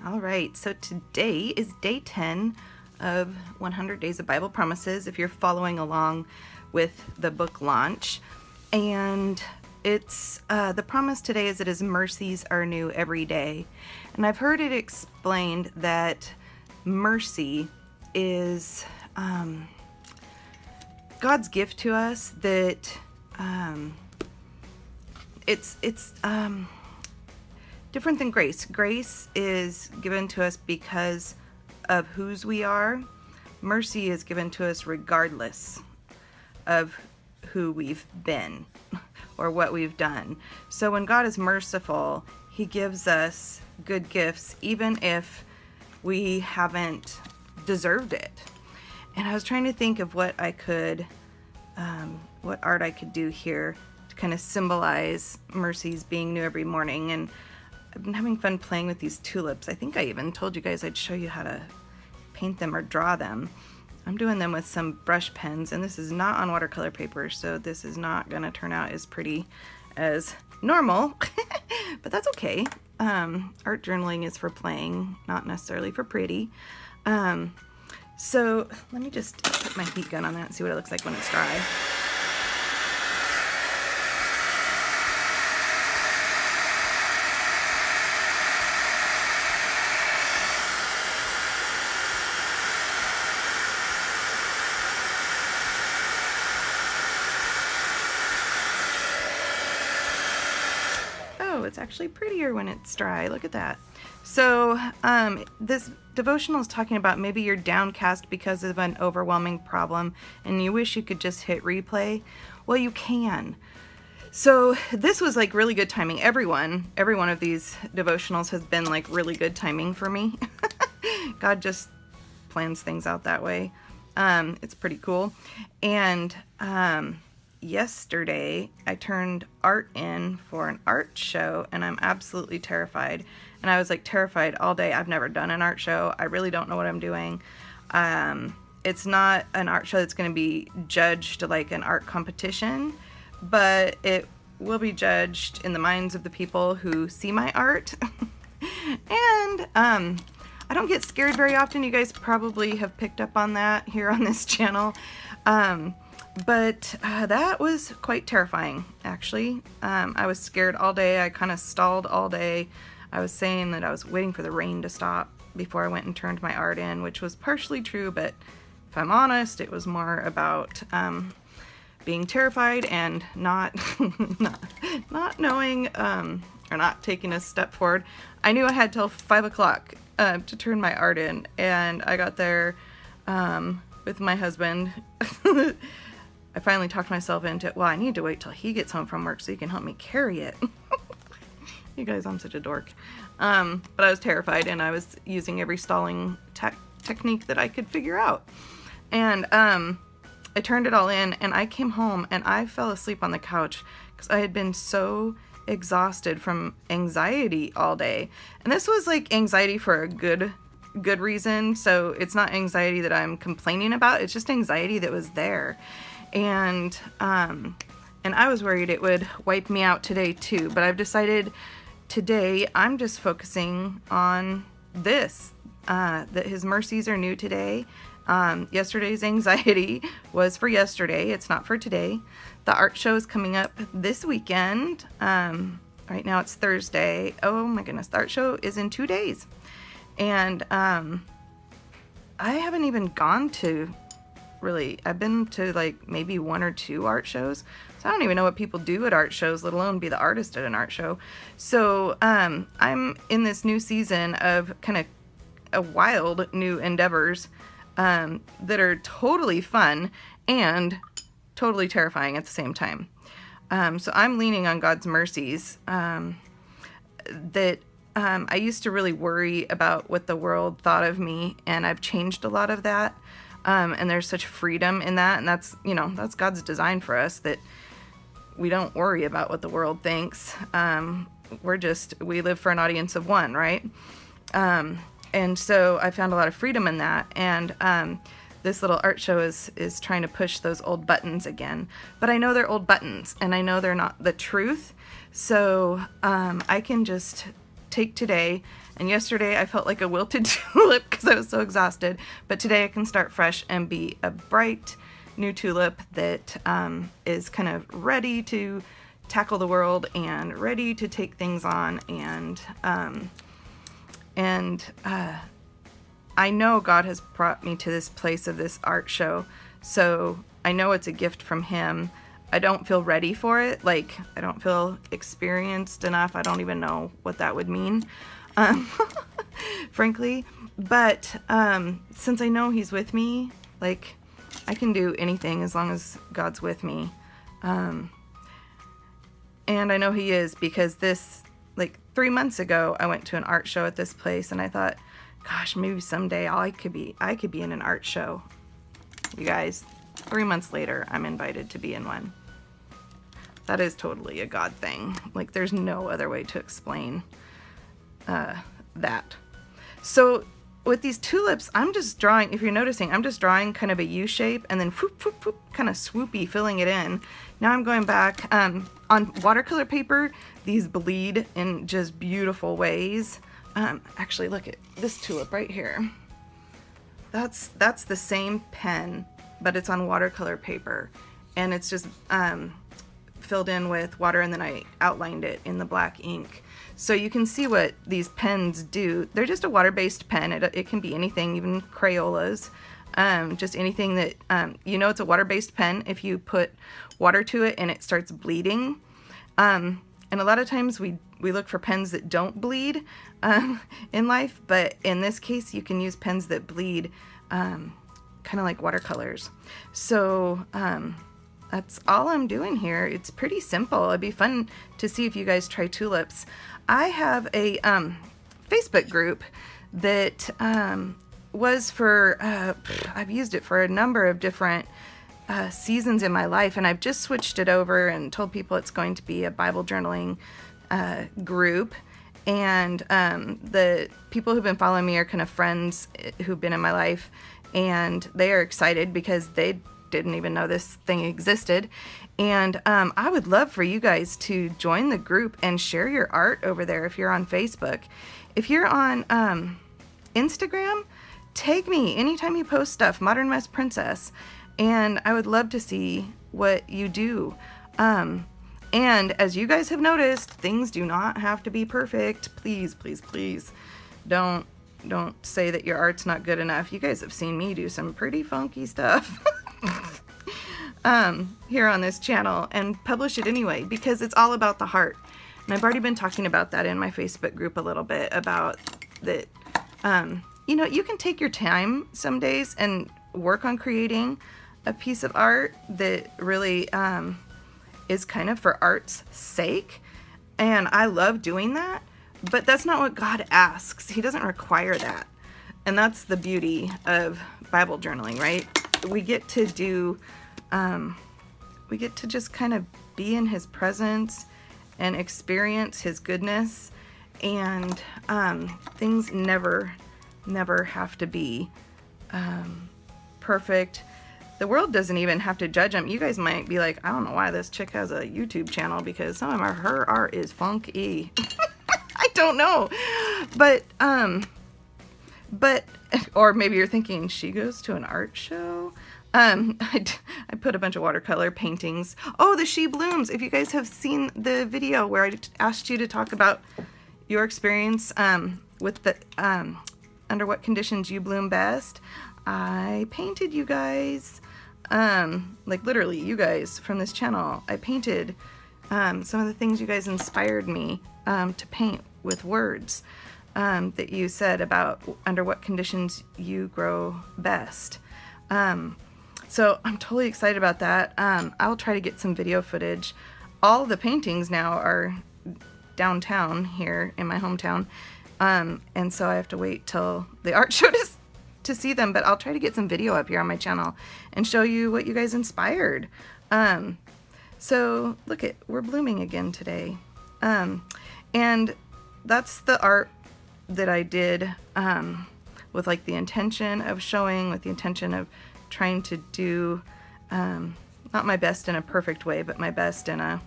All right, so today is day 10 of 100 Days of Bible Promises, if you're following along with the book launch. And it's the promise today is that His mercies are new every day. And I've heard it explained that mercy is God's gift to us, that it's different than grace. Grace is given to us because of whose we are. Mercy is given to us regardless of who we've been or what we've done. So when God is merciful, He gives us good gifts even if we haven't deserved it. And I was trying to think of what I could, what art I could do here to kind of symbolize mercies being new every morning. And I've been having fun playing with these tulips. I think I even told you guys I'd show you how to paint them or draw them. I'm doing them with some brush pens, and this is not on watercolor paper, so this is not going to turn out as pretty as normal, but that's okay. Art journaling is for playing, not necessarily for pretty. So let me just put my heat gun on that and see what it looks like when it's dry. It's actually prettier when it's dry. Look at that. So this devotional is talking about maybe you're downcast because of an overwhelming problem and you wish you could just hit replay. Well, you can. So this was like really good timing. Every one of these devotionals has been like really good timing for me. God just plans things out that way. It's pretty cool. And yesterday I turned art in for an art show, and I'm absolutely terrified. And I was like terrified all day. I've never done an art show. I really don't know what I'm doing. It's not an art show that's going to be judged like an art competition, but it will be judged in the minds of the people who see my art. And I don't get scared very often. You guys probably have picked up on that here on this channel. But that was quite terrifying, actually. I was scared all day. I kind of stalled all day. I was saying that I was waiting for the rain to stop before I went and turned my art in, which was partially true, but if I'm honest, it was more about being terrified and not knowing or not taking a step forward. I knew I had till 5 o'clock to turn my art in, and I got there with my husband. I finally talked myself into it. Well, I need to wait till he gets home from work so he can help me carry it. You guys, I'm such a dork. But I was terrified, and I was using every stalling technique that I could figure out. And I turned it all in, and I came home, and I fell asleep on the couch because I had been so exhausted from anxiety all day. And this was like anxiety for a good reason. So it's not anxiety that I'm complaining about. It's just anxiety that was there. And I was worried it would wipe me out today too, but I've decided today I'm just focusing on this, that His mercies are new today. Yesterday's anxiety was for yesterday. It's not for today. The art show is coming up this weekend. Right now it's Thursday. Oh my goodness, the art show is in 2 days. And I haven't even gone to really, I've been to like maybe 1 or 2 art shows. So I don't even know what people do at art shows, let alone be the artist at an art show. So I'm in this new season of kind of a wild new endeavors that are totally fun and totally terrifying at the same time. So I'm leaning on God's mercies. That I used to really worry about what the world thought of me, and I've changed a lot of that. And there's such freedom in that, and that's, you know, that's God's design for us, that we don't worry about what the world thinks. We live for an audience of one, right? And so I found a lot of freedom in that, and this little art show is trying to push those old buttons again. But I know they're old buttons, and I know they're not the truth, so I can just take today, and yesterday I felt like a wilted tulip because I was so exhausted, but today I can start fresh and be a bright new tulip that is kind of ready to tackle the world and ready to take things on, and I know God has brought me to this place of this art show, so I know it's a gift from Him. I don't feel ready for it. Like, I don't feel experienced enough. I don't even know what that would mean, frankly. But since I know He's with me, like, I can do anything as long as God's with me. And I know He is, because this, like, 3 months ago, I went to an art show at this place, and I thought, gosh, maybe someday I could be in an art show. You guys, 3 months later, I'm invited to be in one. That is totally a God thing. Like, there's no other way to explain that. So with these tulips, I'm just drawing, if you're noticing, I'm just drawing kind of a U shape and then whoop, whoop, whoop, kind of swoopy, filling it in. Now I'm going back on watercolor paper. These bleed in just beautiful ways. Actually, look at this tulip right here. That's the same pen, but it's on watercolor paper, and it's just filled in with water, and then I outlined it in the black ink. So you can see what these pens do. They're just a water-based pen. It can be anything, even Crayolas, just anything that, you know, it's a water-based pen if you put water to it and it starts bleeding. And a lot of times we look for pens that don't bleed in life, but in this case you can use pens that bleed, kind of like watercolors. So that's all I'm doing here. It's pretty simple. It'd be fun to see if you guys try tulips. I have a Facebook group that was for, I've used it for a number of different seasons in my life, and I've just switched it over and told people it's going to be a Bible journaling group. And the people who've been following me are kind of friends who've been in my life, and they are excited because they didn't even know this thing existed. And I would love for you guys to join the group and share your art over there if you're on Facebook. If you're on Instagram, tag me anytime you post stuff, Modern Mess Princess, and I would love to see what you do. And as you guys have noticed, things do not have to be perfect. Please, please, please don't say that your art's not good enough. You guys have seen me do some pretty funky stuff here on this channel, and publish it anyway, because it's all about the heart. And I've already been talking about that in my Facebook group a little bit, about that, you know, you can take your time some days and work on creating a piece of art that really is kind of for art's sake, and I love doing that, but that's not what God asks. He doesn't require that. And that's the beauty of Bible journaling, right? We get to do, we get to just kind of be in His presence and experience His goodness, and things never have to be perfect. The world doesn't even have to judge them. You guys might be like, I don't know why this chick has a YouTube channel, because some of her art is funky. I don't know, but or maybe you're thinking, she goes to an art show. I put a bunch of watercolor paintings. Oh, the She Blooms. If you guys have seen the video where I asked you to talk about your experience with the under what conditions you bloom best, I painted you guys, like literally you guys from this channel. I painted some of the things you guys inspired me to paint with words that you said about under what conditions you grow best. So I'm totally excited about that. I'll try to get some video footage. All the paintings now are downtown here in my hometown, and so I have to wait till the art show to see them, but I'll try to get some video up here on my channel and show you what you guys inspired. So look at, we're blooming again today. And that's the art that I did with like the intention of showing, with the intention of trying to do not my best in a perfect way, but my best in a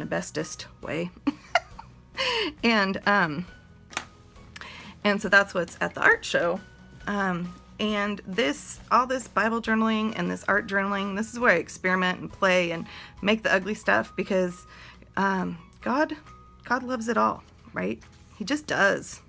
bestest way. And so that's what's at the art show. And all this Bible journaling and this art journaling, this is where I experiment and play and make the ugly stuff, because God loves it all, right? He just does.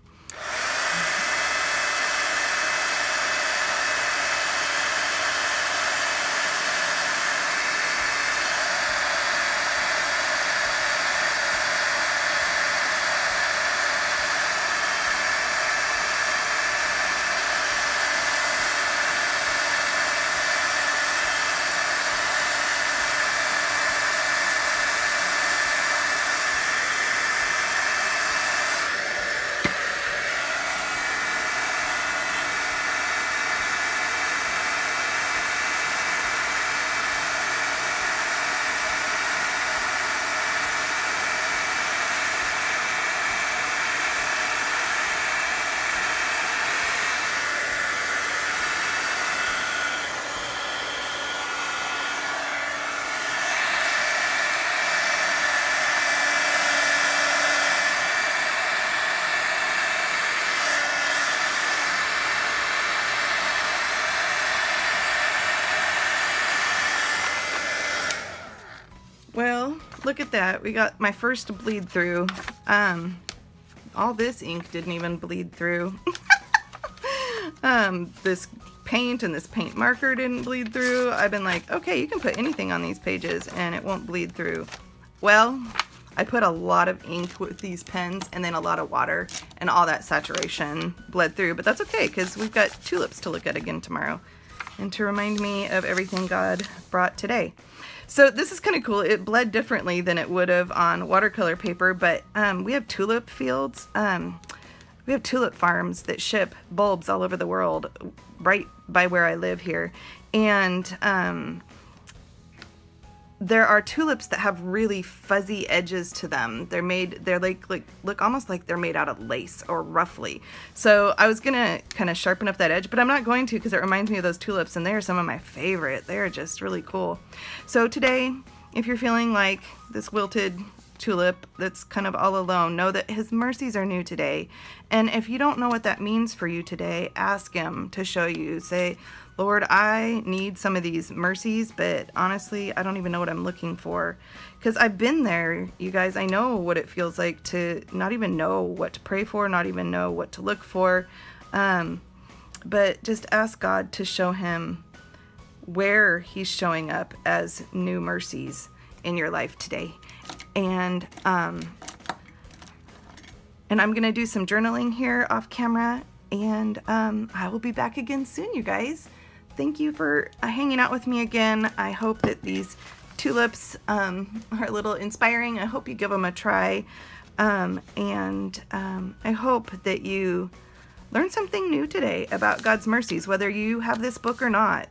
Well, look at that. We got my first bleed through. All this ink didn't even bleed through. This paint and this paint marker didn't bleed through. I've been like, okay, you can put anything on these pages and it won't bleed through. Well, I put a lot of ink with these pens and then a lot of water, and all that saturation bled through, but that's okay because we've got tulips to look at again tomorrow and to remind me of everything God brought today. So this is kind of cool. It bled differently than it would have on watercolor paper, but we have tulip fields. We have tulip farms that ship bulbs all over the world right by where I live here. And there are tulips that have really fuzzy edges to them. They're like look almost like they're made out of lace, or roughly. So I was gonna kind of sharpen up that edge, but I'm not going to, because it reminds me of those tulips, and they are some of my favorite. They are just really cool. So today, if you're feeling like this wilted tulip that's kind of all alone, know that his mercies are new today. And if you don't know what that means for you today, ask him to show you. Say, Lord, I need some of these mercies, but honestly, I don't even know what I'm looking for. Because I've been there, you guys. I know what it feels like to not even know what to pray for, not even know what to look for. But just ask God to show him where he's showing up as new mercies in your life today. And I'm going to do some journaling here off camera, and I will be back again soon, you guys. Thank you for hanging out with me again. I hope that these tulips are a little inspiring. I hope you give them a try. And I hope that you learn something new today about God's mercies, whether you have this book or not.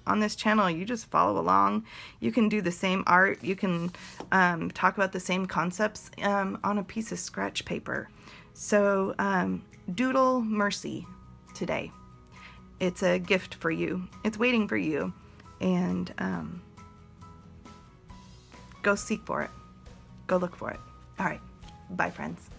On this channel, you just follow along. You can do the same art. You can talk about the same concepts on a piece of scratch paper. So doodle mercy today. It's a gift for you. It's waiting for you. And go seek for it. Go look for it. All right. Bye, friends.